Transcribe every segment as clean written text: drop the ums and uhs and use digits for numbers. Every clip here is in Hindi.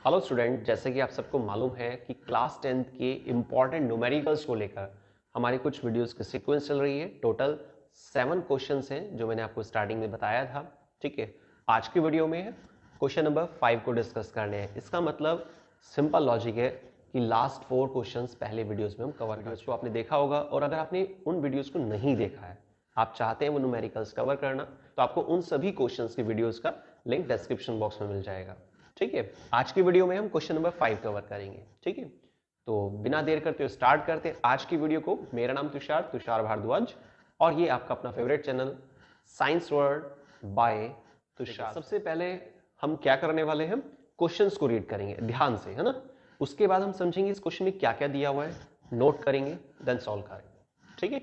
हेलो स्टूडेंट, जैसे कि आप सबको मालूम है कि क्लास 10th के इम्पॉर्टेंट न्यूमेरिकल्स को लेकर हमारी कुछ वीडियोस की सीक्वेंस चल रही है। टोटल 7 क्वेश्चंस हैं जो मैंने आपको स्टार्टिंग में बताया था। ठीक है, आज की वीडियो में क्वेश्चन नंबर 5 को डिस्कस करने हैं। इसका मतलब सिंपल लॉजिक है कि लास्ट 4 क्वेश्चंस पहले वीडियोस में हम कवर वीडियोस को आपने देखा होगा, और अगर आपने उन वीडियोस को नहीं देखा है, आप चाहते हैं वो न्यूमेरिकल्स कवर करना, तो आपको उन सभी क्वेश्चंस की वीडियोस का लिंक डिस्क्रिप्शन बॉक्स में मिल जाएगा। ठीक है, आज की वीडियो में हम क्वेश्चन नंबर 5 कवर करेंगे। ठीक है, तो बिना देर करते हुए स्टार्ट करते हैं आज की वीडियो को। मेरा नाम तुषार भारद्वाज और ये आपका अपना favourite channel science world by Tushar. सबसे पहले हम क्या करने वाले हैं, क्वेश्चंस को रीड करेंगे ध्यान से, है ना। उसके बाद हम समझेंगे इस क्वेश्चन में क्या क्या दिया हुआ है, नोट करेंगे, देन सॉल्व करेंगे। ठीक है,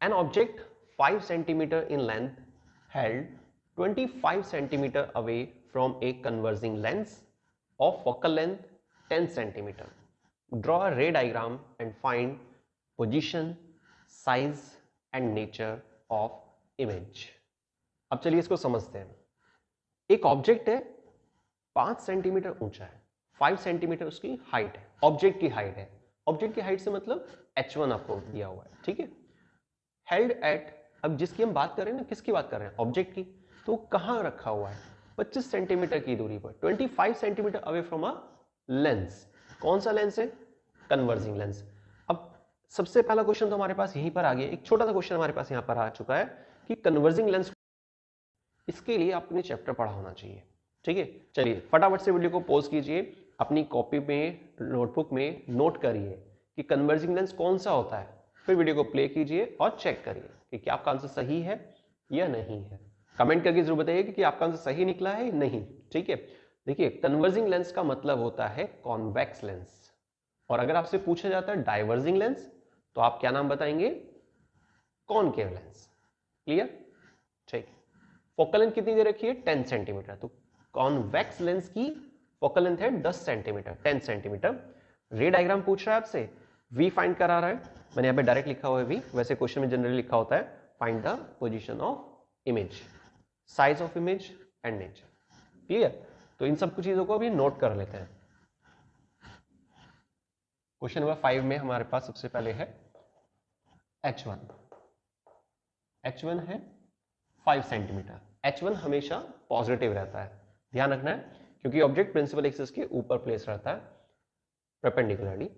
an object 5 centimeter in length held 25 centimeter away from a converging lens of focal length 10 centimeter. Draw a ray diagram and find position, size and nature of image. अब चलिए इसको समझते हैं। एक ऑब्जेक्ट है 5 सेंटीमीटर ऊंचा है, 5 सेंटीमीटर उसकी हाइट है, ऑब्जेक्ट की हाइट है। ऑब्जेक्ट की हाइट से मतलब h1 आपको दिया हुआ है। ठीक है, हेल्ड एट, अब जिसकी हम बात कर रहे हैं ना, किसकी बात कर रहे हैं, ऑब्जेक्ट की, तो कहां रखा हुआ है, 25 सेंटीमीटर की दूरी पर, 25 centimetre away from a lens. कौन सा लेंस है, कन्वर्जिंग लेंस। अब सबसे पहला क्वेश्चन तो हमारे पास यहीं पर आ गया। एक छोटा सा क्वेश्चन हमारे पास यहां पर आ चुका है कि कन्वर्जिंग लेंस, इसके लिए आपने चैप्टर पढ़ा होना चाहिए। ठीक है, चलिए फटाफट से वीडियो को पॉज कीजिए, अपनी कॉपी में, नोटबुक में नोट करिए कि कन्वर्जिंग लेंस कौन सा होता है, फिर वीडियो को प्ले कीजिए और चेक करिए कि क्या आपका आंसर सही है या नहीं है। कमेंट करके जरूर बताइए कि आपका आंसर सही निकला है या नहीं। ठीक है, देखिए कन्वर्जिंग लेंस का मतलब होता है कॉन्वेक्स लेंस, और अगर आपसे पूछा जाता है डाइवर्जिंग लेंस तो आप क्या नाम बताएंगे, कॉनकेव लेंस। क्लियर, ठीक। फोकल लेंथ कितनी दे रखी है, 10 सेंटीमीटर, तो कॉन्वेक्स लेंस की फोकल लेंथ है 10 सेंटीमीटर, 10 सेंटीमीटर। रे डायग्राम पूछ रहा है आपसे, वी फाइंड करा रहा है, मैंने यहाँ पे डायरेक्ट लिखा हुआ है वी, वैसे क्वेश्चन में जनरली लिखा होता है find the position of image, size of image and nature. Clear, तो इन सब कुछ चीजों को अभी नोट कर लेते हैं। क्वेश्चन नंबर 5 में हमारे पास सबसे पहले है h1। h1 है 5 सेंटीमीटर। h1 हमेशा पॉजिटिव रहता है, ध्यान रखना है, क्योंकि ऑब्जेक्ट प्रिंसिपल एक्सिस के ऊपर प्लेस रहता है परपेंडिकुलरली।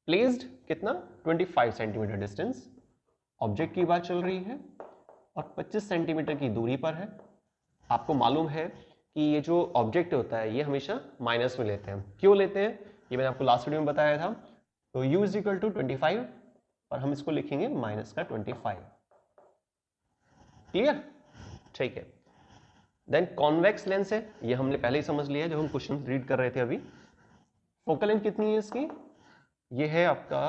प्लेस्ड कितना, 25 सेंटीमीटर डिस्टेंस, ऑब्जेक्ट की बात चल रही है, और 25 सेंटीमीटर की दूरी पर है। आपको मालूम है कि ये जो ऑब्जेक्ट होता है ये हमेशा माइनस में लेते हैं। क्यों लेते हैं, ये मैंने आपको लास्ट वीडियो में बताया था। तो u इज इक्वल टू 25 और हम इसको लिखेंगे माइनस का 25। क्लियर, ठीक है। देन कॉन्वेक्स लेंस है, ये हमने पहले ही समझ लिया जब हम क्वेश्चन रीड कर रहे थे अभी। फोकल लेंथ कितनी है इसकी, ये है आपका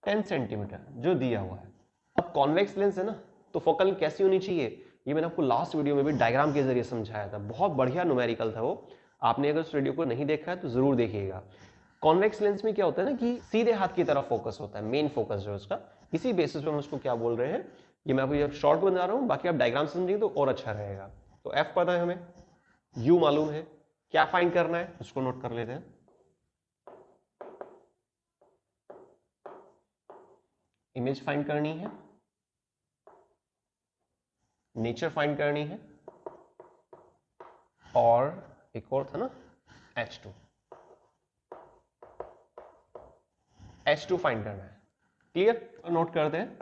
10 सेंटीमीटर जो दिया हुआ है। अब कॉन्वेक्स लेंस है ना, तो फोकल लेंथ कैसी होनी चाहिए, ये मैंने आपको लास्ट वीडियो में भी डायग्राम के जरिए समझाया था, बहुत बढ़िया न्यूमेरिकल था वो। आपने अगर उस वीडियो को नहीं देखा है तो जरूर देखिएगा। कॉन्वेक्स लेंस में क्या होता है ना कि सीधे हाथ की तरफ फोकस होता है, मेन फोकस जो है उसका, इसी बेसिस पे हम उसको क्या बोल रहे हैं, ये मैं आपको शॉर्ट बता रहा हूं, बाकी आप डायग्राम समझेंगे तो और अच्छा रहेगा। तो एफ पता है हमें, यू मालूम है, क्या फाइंड करना है उसको नोट कर लेते हैं। इमेज फाइंड करनी है, नेचर फाइंड करनी है, और एक और था ना H2, H2 फाइंड करना है। क्लियर, नोट करते हैं।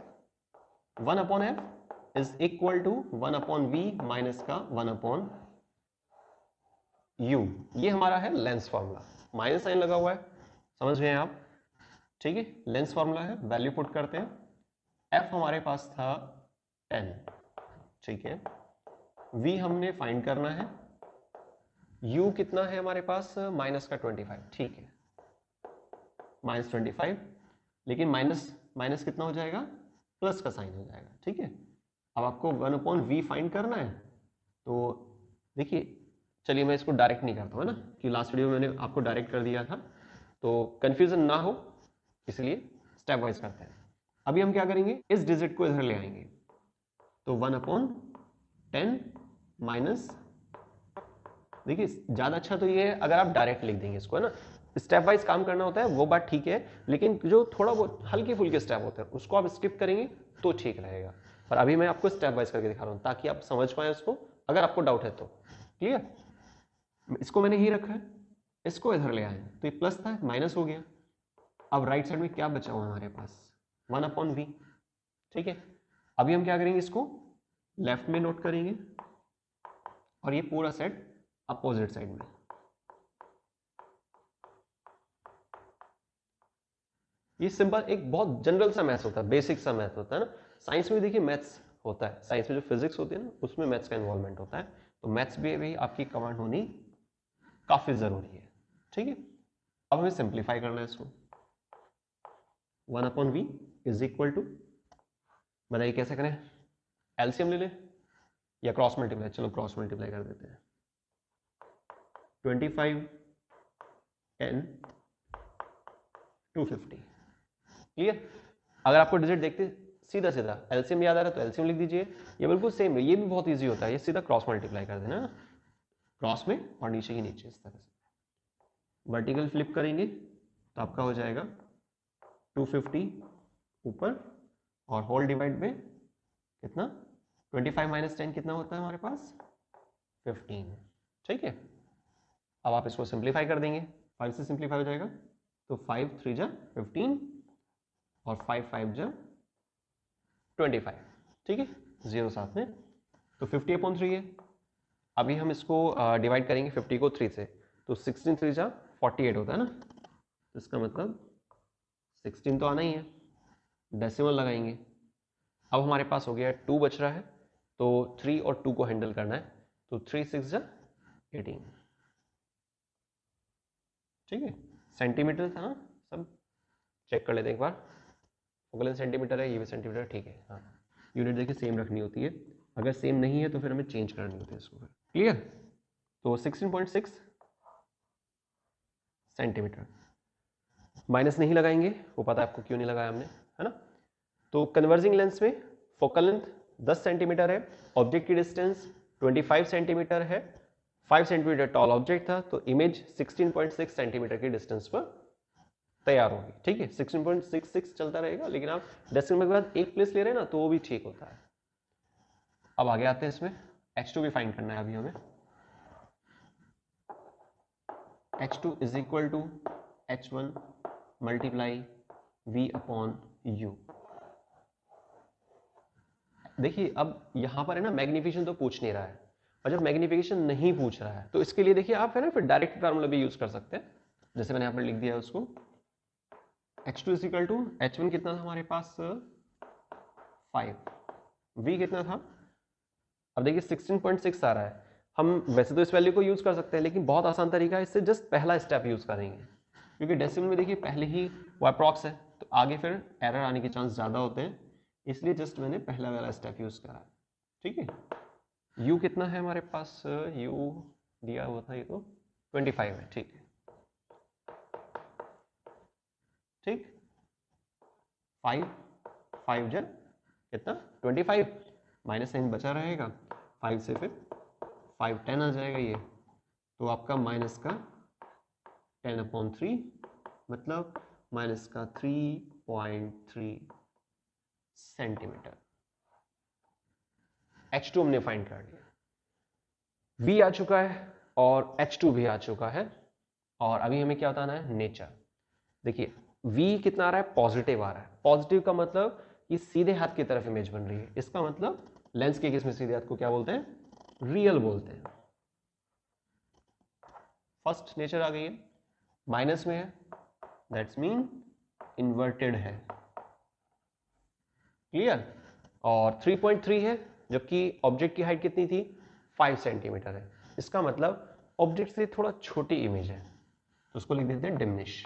1 upon F is equal to 1 upon V minus का 1 अपॉन यू, ये हमारा है लेंस फॉर्मूला, माइनस साइन लगा हुआ है, समझ गए आप। ठीक है, लेंस फॉर्मूला है, वैल्यू पुट करते हैं। एफ हमारे पास था 10, ठीक है, वी हमने फाइंड करना है, यू कितना है हमारे पास, माइनस का 25, ठीक है, माइनस 25, लेकिन माइनस माइनस कितना हो जाएगा, प्लस का साइन हो जाएगा। ठीक है, अब आपको 1 अपॉन वी फाइंड करना है, तो देखिए, चलिए मैं इसको डायरेक्ट नहीं करता हूँ, है ना, कि लास्ट वीडियो में मैंने आपको डायरेक्ट कर दिया था, तो कंफ्यूजन ना हो इसलिए स्टेप वाइज करते हैं। अभी हम क्या करेंगे, इस डिजिट को इधर ले आएंगे, तो 1 अपॉन 10 माइनस देखिए ज़्यादा अच्छा तो ये है अगर आप डायरेक्ट लिख देंगे इसको, है ना। स्टेप वाइज काम करना होता है वो बात ठीक है, लेकिन जो थोड़ा बहुत हल्के फुल्के स्टेप होते हैं उसको आप स्किप करेंगे तो ठीक रहेगा। पर अभी मैं आपको स्टेप वाइज करके दिखा रहा हूँ ताकि आप समझ पाए उसको, अगर आपको डाउट है तो। क्लियर? इसको मैंने ही रखा है, इसको इधर ले आए तो ये प्लस था माइनस हो गया। अब राइट साइड में क्या बचा हुआ हमारे पास, 1/v। ठीक है, अभी हम क्या करेंगे, इसको लेफ्ट में नोट करेंगे और ये पूरा सेट अपोजिट साइड में। ये सिंपल एक बहुत जनरल सा मैथ्स होता है, बेसिक सा मैथ होता है ना। साइंस में देखिए मैथ्स होता है, साइंस में जो फिजिक्स होती है ना उसमें मैथ्स का इन्वॉल्वमेंट होता है, तो मैथ्स भी अभी आपकी कमांड होनी काफी जरूरी है। ठीक है, अब हमें सिंप्लीफाई करना है इसको। 1/v इज इक्वल टू, बताइए कैसे करें, एलसीएम ले लें या क्रॉस मल्टीप्लाई? चलो क्रॉस मल्टीप्लाई कर देते हैं। 25 10 250। क्लियर? अगर आपको डिजिट देखते सीधा सीधा एलसीएम याद आ रहा है तो एलसीएम लिख दीजिए, ये बिल्कुल सेम है, ये भी बहुत इजी होता है, ये सीधा क्रॉस मल्टीप्लाई कर देना, क्रॉस में और नीचे ही नीचे इस तरह से वर्टिकल फ्लिप करेंगे तो आपका हो जाएगा 250 ऊपर और होल डिवाइड में कितना, 25 माइनस 10 कितना होता है हमारे पास, 15। ठीक है, अब आप इसको सिंप्लीफाई कर देंगे, 5 से सिंप्लीफाई हो जाएगा तो 5 3 जा 15 और 5 5 जा 25। ठीक है, 0 साथ में, तो 50/3 है। अभी हम इसको डिवाइड करेंगे 50 को 3 से, तो 16 3 जा 48 होता है ना, तो इसका मतलब 16 तो आना ही है, डेसिमल लगाएंगे। अब हमारे पास हो गया 2 बच रहा है, तो 3 और 2 को हैंडल करना है, तो 3 6 जा 18। ठीक है, सेंटीमीटर था ना, सब चेक कर लेते हैं एक बार, फोकल लेंथ सेंटीमीटर है, ये भी सेंटीमीटर, ठीक है। हाँ, यूनिट देखिए सेम रखनी होती है, अगर सेम नहीं है तो फिर हमें चेंज करनी होती है इसको। क्लियर? तो 16.6 सेंटीमीटर, माइनस नहीं लगाएंगे, वो पता है आपको क्यों नहीं लगाया हमने, है ना। तो कन्वर्जिंग लेंस में फोकल लेंथ 10 सेंटीमीटर है, ऑब्जेक्ट की डिस्टेंस 25 सेंटीमीटर है, 5 सेंटीमीटर टॉल ऑब्जेक्ट था, तो इमेज 16.6 सेंटीमीटर की डिस्टेंस पर तैयार होगी। ठीक है, 16.66 चलता रहेगा, लेकिन आप डेसिमल के बाद एक प्लेस ले रहे हैं ना तो वो भी ठीक होता है। अब आगे आते हैं, इसमें h2 भी फाइंड करना है अभी हमें। h2 is equal to h1 multiply v/u। देखिए अब यहां पर है ना मैग्निफिकेशन तो पूछ नहीं रहा है, और जब मैग्निफिकेशन नहीं पूछ रहा है तो इसके लिए देखिए आप है ना फिर डायरेक्ट फार्मूला भी यूज कर सकते हैं, जैसे मैंने यहाँ पर लिख दिया उसको। h2 is equal to h1 कितना था हमारे पास 5, v कितना था, अब देखिए 16.6 आ रहा है। हम वैसे तो इस वैल्यू को यूज कर सकते हैं, लेकिन बहुत आसान तरीका है, इससे जस्ट पहला स्टेप यूज करेंगे, क्योंकि डेसिमल में देखिए पहले ही वो अप्रॉक्स है, तो आगे फिर एरर आने के चांस ज्यादा होते हैं, इसलिए जस्ट मैंने पहला वाला स्टेप यूज करा है। ठीक है, u कितना है हमारे पास, u दिया हुआ था, ये तो 25 है। ठीक है, ठीक, 5 5 जन कितना 25, माइनस साइन बचा रहेगा, 5 से फिर 5 10 आ जाएगा ये, तो आपका माइनस का 10/3 मतलब माइनस का 3.3 सेंटीमीटर। h2 हमने फाइंड कर लिया, v आ चुका है और h2 भी आ चुका है, और अभी हमें क्या बताना है, नेचर। देखिए v कितना आ रहा है, पॉजिटिव आ रहा है। पॉजिटिव का मतलब कि सीधे हाथ की तरफ इमेज बन रही है, इसका मतलब लेंस के केस में सीधे हाथ को क्या बोलते हैं, रियल बोलते हैं। फर्स्ट नेचर आ गई है, माइनस में है दैट्स मीन इन्वर्टेड है। क्लियर? और 3.3 है, जबकि ऑब्जेक्ट की हाइट कितनी थी, 5 सेंटीमीटर है, इसका मतलब ऑब्जेक्ट से थोड़ा छोटी इमेज है, तो उसको लिख देते हैं डिमिनिश,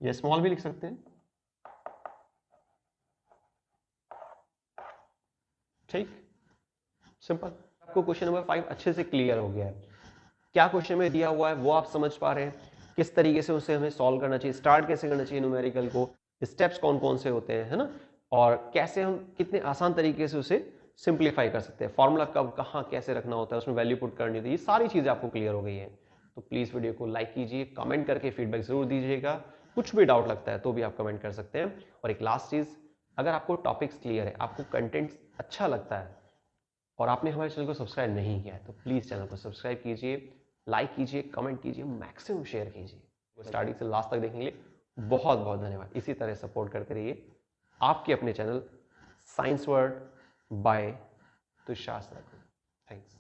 या स्मॉल भी लिख सकते हैं। ठीक, सिंपल। आपको क्वेश्चन नंबर 5 अच्छे से क्लियर हो गया है, क्या क्वेश्चन में दिया हुआ है वो आप समझ पा रहे हैं, किस तरीके से उसे हमें सॉल्व करना चाहिए, स्टार्ट कैसे करना चाहिए न्यूमेरिकल को, स्टेप्स कौन कौन से होते हैं, है ना, और कैसे हम कितने आसान तरीके से उसे सिंप्लीफाई कर सकते हैं, फॉर्मूला कब कहाँ कैसे रखना होता है, उसमें वैल्यू पुट करनी होती है, ये सारी चीज़ें आपको क्लियर हो गई है। तो प्लीज़ वीडियो को लाइक कीजिए, कमेंट करके फीडबैक ज़रूर दीजिएगा, कुछ भी डाउट लगता है तो भी आप कमेंट कर सकते हैं। और एक लास्ट चीज़, अगर आपको टॉपिक्स क्लियर है, आपको कंटेंट अच्छा लगता है और आपने हमारे चैनल को सब्सक्राइब नहीं किया है तो प्लीज़ चैनल को सब्सक्राइब कीजिए, लाइक कीजिए, कमेंट कीजिए, मैक्सिमम शेयर कीजिए। स्टार्टिंग से लास्ट तक देखने के लिए बहुत बहुत धन्यवाद। इसी तरह सपोर्ट करते रहिए आपके अपने channel science world by Tushar sir. Thanks.